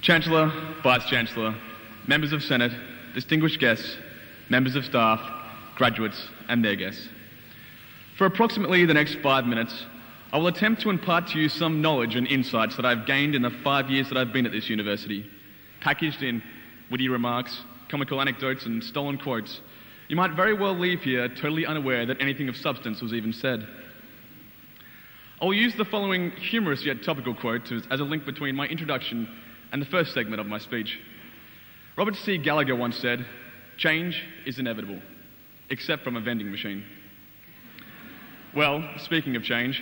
Chancellor, Vice-Chancellor, members of Senate, distinguished guests, members of staff, graduates and their guests. For approximately the next 5 minutes, I will attempt to impart to you some knowledge and insights that I've gained in the 5 years that I've been at this university, packaged in witty remarks, comical anecdotes and stolen quotes. You might very well leave here totally unaware that anything of substance was even said. I will use the following humorous yet topical quote as a link between my introduction and the first segment of my speech. Robert C. Gallagher once said, "Change is inevitable, except from a vending machine." Well, speaking of change,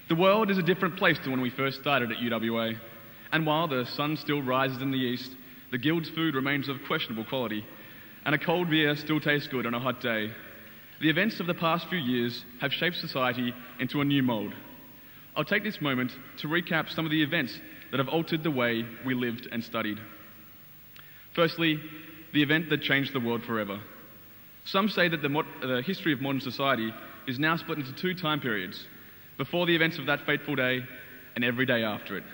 the world is a different place to when we first started at UWA, and while the sun still rises in the east, the Guild's food remains of questionable quality, and a cold beer still tastes good on a hot day. The events of the past few years have shaped society into a new mould. I'll take this moment to recap some of the events that have altered the way we lived and studied. Firstly, the event that changed the world forever. Some say that the history of modern society is now split into two time periods, before the events of that fateful day and every day after it.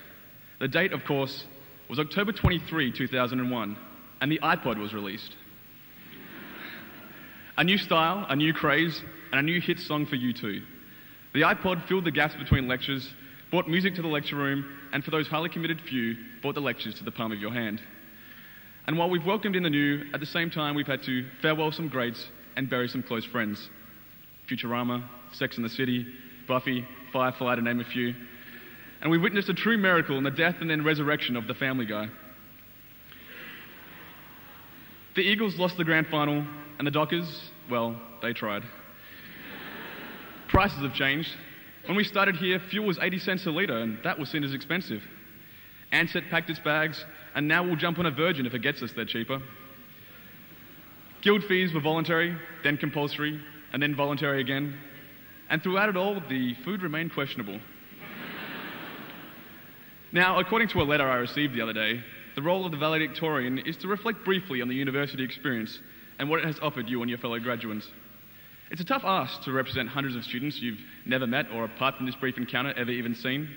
The date, of course, was October 23, 2001, and the iPod was released. A new style, a new craze, and a new hit song for U2. The iPod filled the gaps between lectures, brought music to the lecture room, and for those highly committed few, brought the lectures to the palm of your hand. And while we've welcomed in the new, at the same time we've had to farewell some greats and bury some close friends. Futurama, Sex and the City, Buffy, Firefly, to name a few. And we've witnessed a true miracle in the death and then resurrection of the Family Guy. The Eagles lost the grand final, and the Dockers, well, they tried. Prices have changed. When we started here, fuel was 80 cents a litre, and that was seen as expensive. Ansett packed its bags, and now we'll jump on a Virgin if it gets us there cheaper. Guild fees were voluntary, then compulsory, and then voluntary again. And throughout it all, the food remained questionable. Now, according to a letter I received the other day, the role of the valedictorian is to reflect briefly on the university experience and what it has offered you and your fellow graduates. It's a tough ask to represent hundreds of students you've never met or, apart from this brief encounter, ever even seen.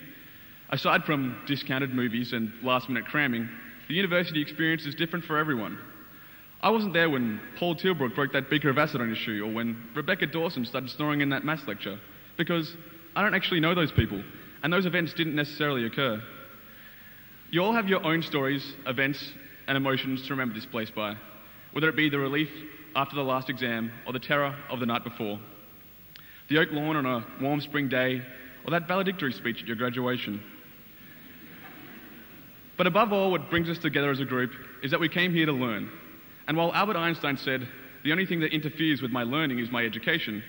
Aside from discounted movies and last-minute cramming, the university experience is different for everyone. I wasn't there when Paul Tilbrook broke that beaker of acid on his shoe, or when Rebecca Dawson started snoring in that maths lecture, because I don't actually know those people, and those events didn't necessarily occur. You all have your own stories, events, and emotions to remember this place by, whether it be the relief after the last exam or the terror of the night before, the oak lawn on a warm spring day, or that valedictory speech at your graduation. But above all, what brings us together as a group is that we came here to learn. And while Albert Einstein said, "The only thing that interferes with my learning is my education,"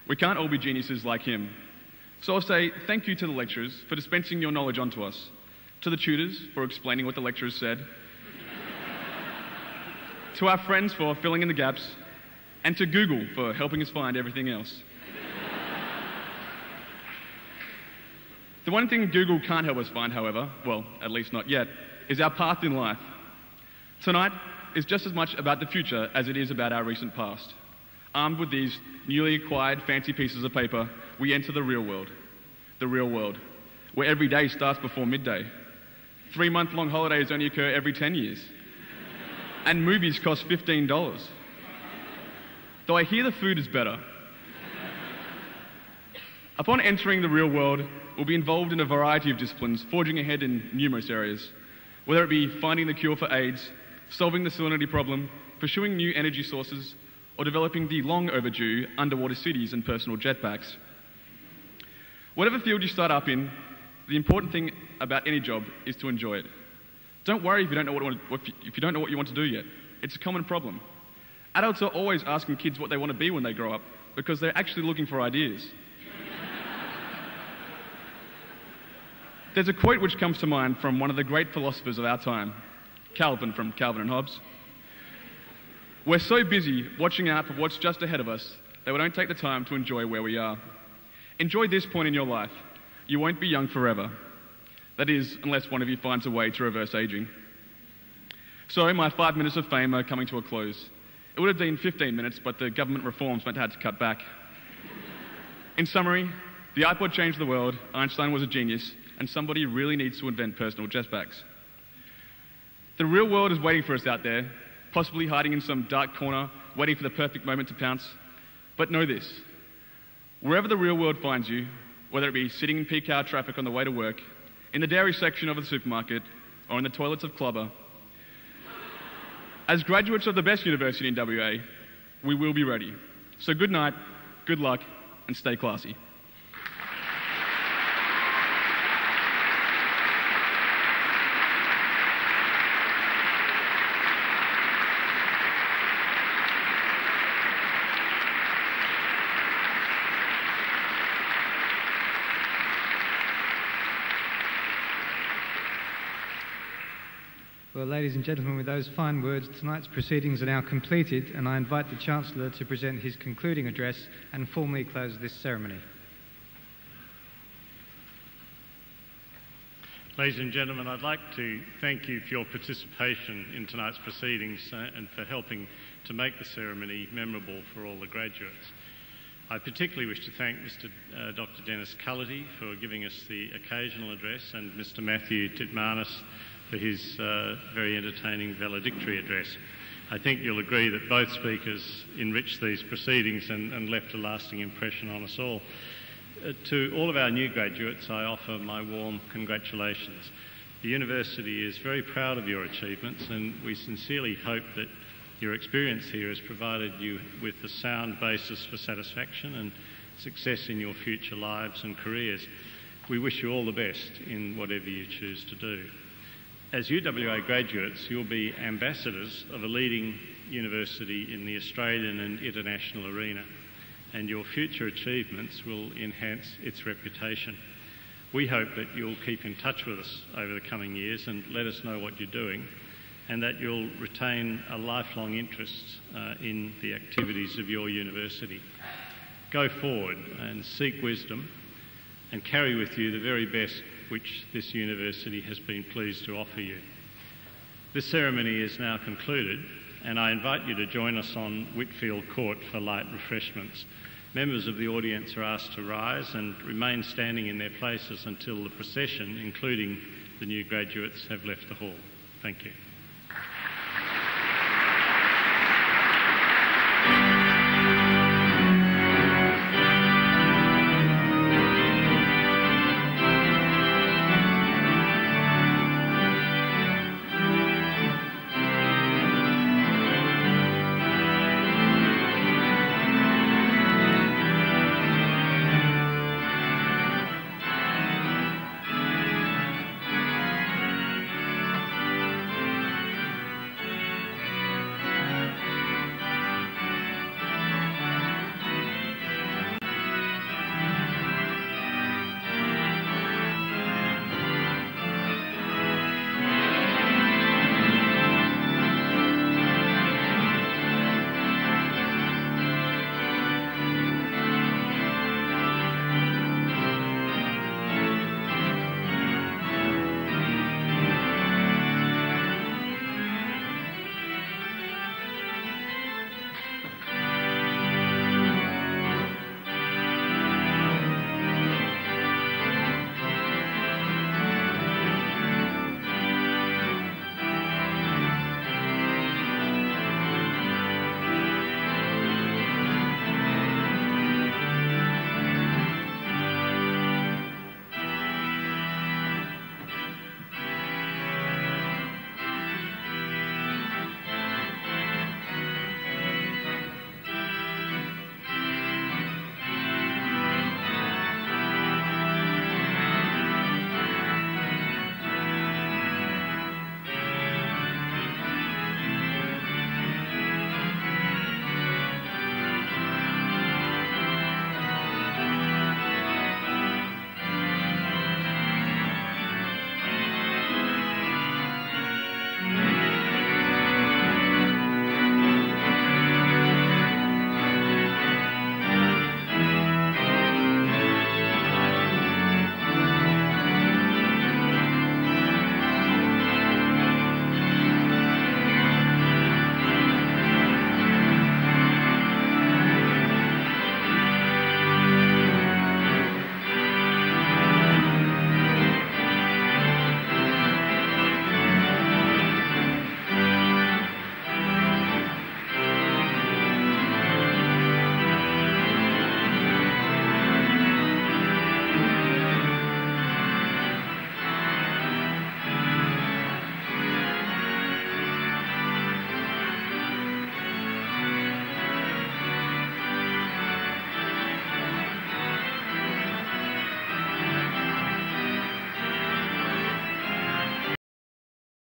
we can't all be geniuses like him. So I'll say thank you to the lecturers for dispensing your knowledge onto us, to the tutors for explaining what the lecturers said, to our friends for filling in the gaps, and to Google for helping us find everything else. The one thing Google can't help us find, however, well, at least not yet, is our path in life. Tonight is just as much about the future as it is about our recent past. Armed with these newly acquired fancy pieces of paper, we enter the real world, where every day starts before midday. 3-month-long holidays only occur every 10 years. And movies cost $15. Though I hear the food is better. Upon entering the real world, we'll be involved in a variety of disciplines, forging ahead in numerous areas, whether it be finding the cure for AIDS, solving the salinity problem, pursuing new energy sources, or developing the long overdue underwater cities and personal jetpacks. Whatever field you start up in, the important thing about any job is to enjoy it. Don't worry if you don't know what you want to do yet. It's a common problem. Adults are always asking kids what they want to be when they grow up because they're actually looking for ideas. There's a quote which comes to mind from one of the great philosophers of our time, Calvin from Calvin and Hobbes. We're so busy watching out for what's just ahead of us that we don't take the time to enjoy where we are. Enjoy this point in your life. You won't be young forever. That is, unless one of you finds a way to reverse aging. So my 5 minutes of fame are coming to a close. It would have been 15 minutes, but the government reforms meant I had to cut back. In summary, the iPod changed the world, Einstein was a genius, and somebody really needs to invent personal jetpacks. The real world is waiting for us out there, possibly hiding in some dark corner, waiting for the perfect moment to pounce. But know this, wherever the real world finds you, whether it be sitting in peak hour traffic on the way to work, in the dairy section of the supermarket, or in the toilets of Clubber, as graduates of the best university in WA, we will be ready. So good night, good luck, and stay classy. Well, ladies and gentlemen, with those fine words, tonight's proceedings are now completed, and I invite the Chancellor to present his concluding address and formally close this ceremony. Ladies and gentlemen, I'd like to thank you for your participation in tonight's proceedings and for helping to make the ceremony memorable for all the graduates. I particularly wish to thank Dr. Dennis Cullity for giving us the occasional address, and Mr. Matthew Titmanis for his very entertaining valedictory address. I think you'll agree that both speakers enriched these proceedings and left a lasting impression on us all. To all of our new graduates, I offer my warm congratulations. The university is very proud of your achievements, and we sincerely hope that your experience here has provided you with a sound basis for satisfaction and success in your future lives and careers. We wish you all the best in whatever you choose to do. As UWA graduates, you'll be ambassadors of a leading university in the Australian and international arena, and your future achievements will enhance its reputation. We hope that you'll keep in touch with us over the coming years and let us know what you're doing, and that you'll retain a lifelong interest in the activities of your university. Go forward and seek wisdom and carry with you the very best which this university has been pleased to offer you. This ceremony is now concluded, and I invite you to join us on Whitfield Court for light refreshments. Members of the audience are asked to rise and remain standing in their places until the procession, including the new graduates, have left the hall. Thank you.